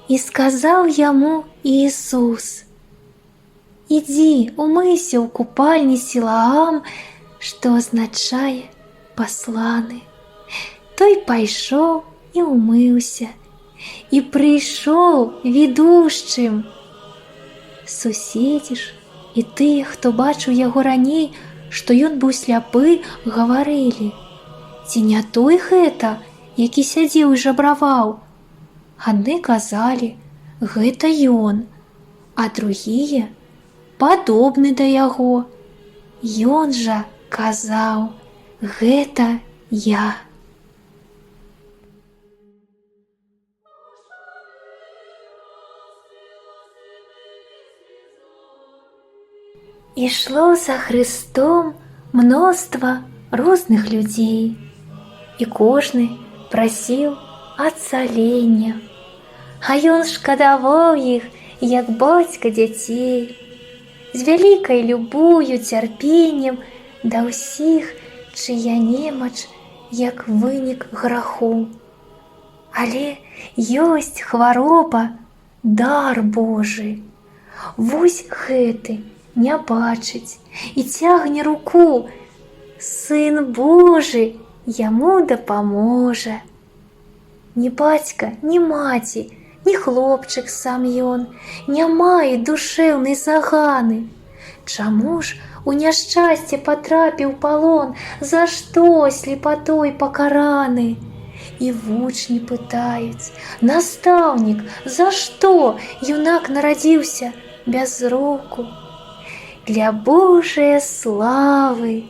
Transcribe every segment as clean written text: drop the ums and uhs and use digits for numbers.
І сказаў яму Иисус: «Иди, умыйся ў купальні Сілаам», што азначае «пасланы». Той пайшоў і умыўся, і прыйшоў ведушчым. Суседзі ж і тыя, хто бачыў яго раней, што ён быў сляпы, гаварылі: «Ці не той гэта, які сядзеў і жабраваў?» Адны казалі: «Гэта ён», а другія: «Падобны да яго». Ён жа казаў: «Гэта я». Ішло за Христом мноства розных людзей, і кожны прасіў адцалення, а ён шкадаваў іх, як бацька дзяцей, з вялікай любою, цярпеннем да ўсіх, чыя немач як вынік граху. Але ёсць хвароба, дар Божы. Вось гэты не бачыць і цягне руку. Сын Божы яму дапаможа. Ні бацька, ні маці, ні хлопчык сам ён не мае душэўнай заганы. Чаму ж у няшчасце патрапіў палон, за што слепатой пакараны? І вучні пытаюць: «Настаўнік, за што юнак нарадзіўся без зроку?» Для Божае славы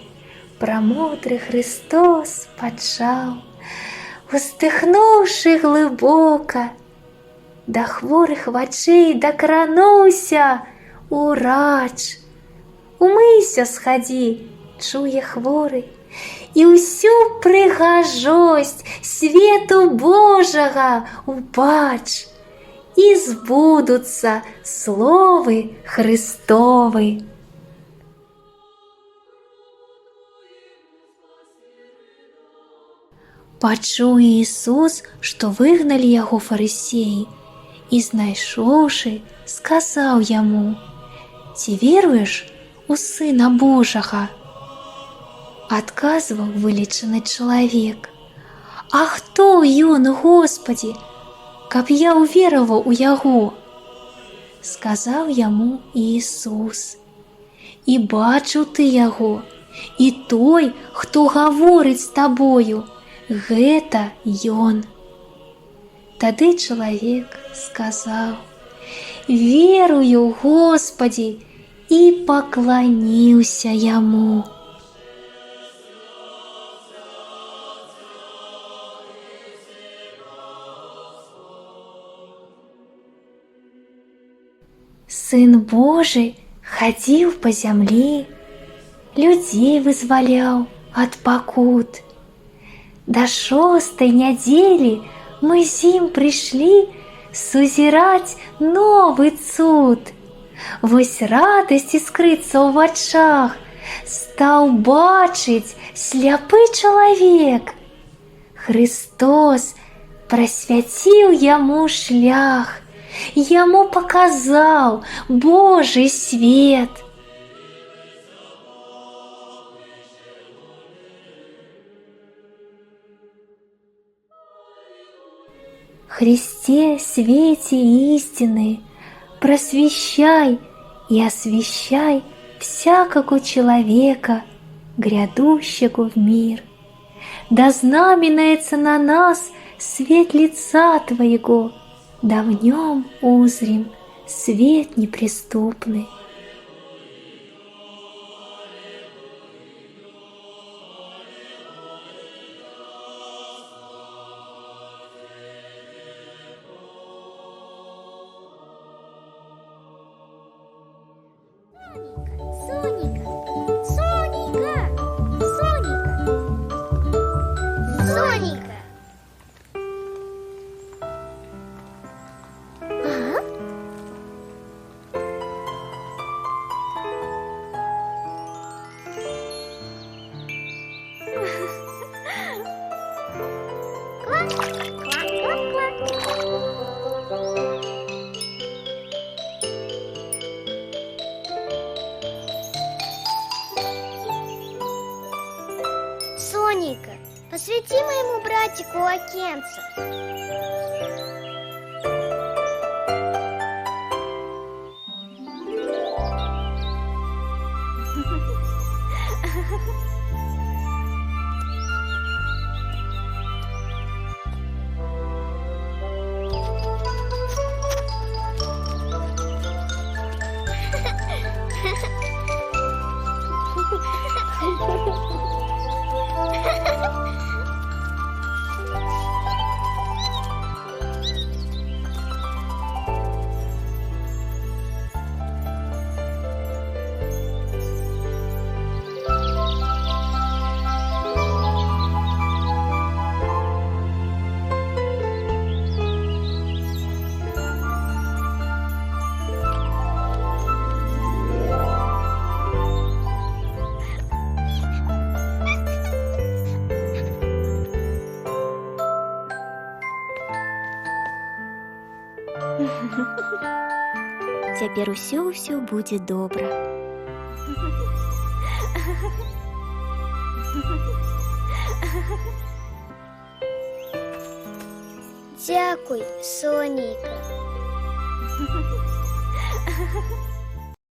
прамудры Христос пачаў, уздыхнуўшы глыбока, да хворых вачэй дакрануўся урач. «Умыйся, схадзі», чуе хворы, «і ўсю прыгажосць свету Божага убач, і збудуцца словы Христовы». Пачуў Иисус, што выгналі яго фарысеі, і, знайшоўшы, сказаў яму: «Ці веруеш у Сына Божага?» Адказваў вылечаны чалавек: «А хто ён, Господі, каб я ўвераваў у яго?» Сказаў яму Иисус: «І бачыў ты яго, і той, хто гаворыць з табою, гэта ён». Тады чалавек сказаў: «Верую, Господі», і пакланіўся яму. Сын Божы хадзіў па зямлі, людзей вызваляў ад пакут. Да 6-й нядзелі мы з ім прыйшлі сузіраць новы цуд. Вось радасць іскрыцца ў вачах, стаў бачыць сляпы чалавек. Христос прасвяціў яму шлях, яму паказаў Божий свет. Христе, свете истины, просвещай и освещай всякого человека, грядущего в мир. Да знаменается на нас свет лица Твоего, да в нем узрим свет неприступный. Соника, Соника, Соника, Соника. Ага. Квак, квак, квак, квак. Сонейка, посвети моему братику окенце. Цяпер усё будзе добра. Дякуй, Сонейка.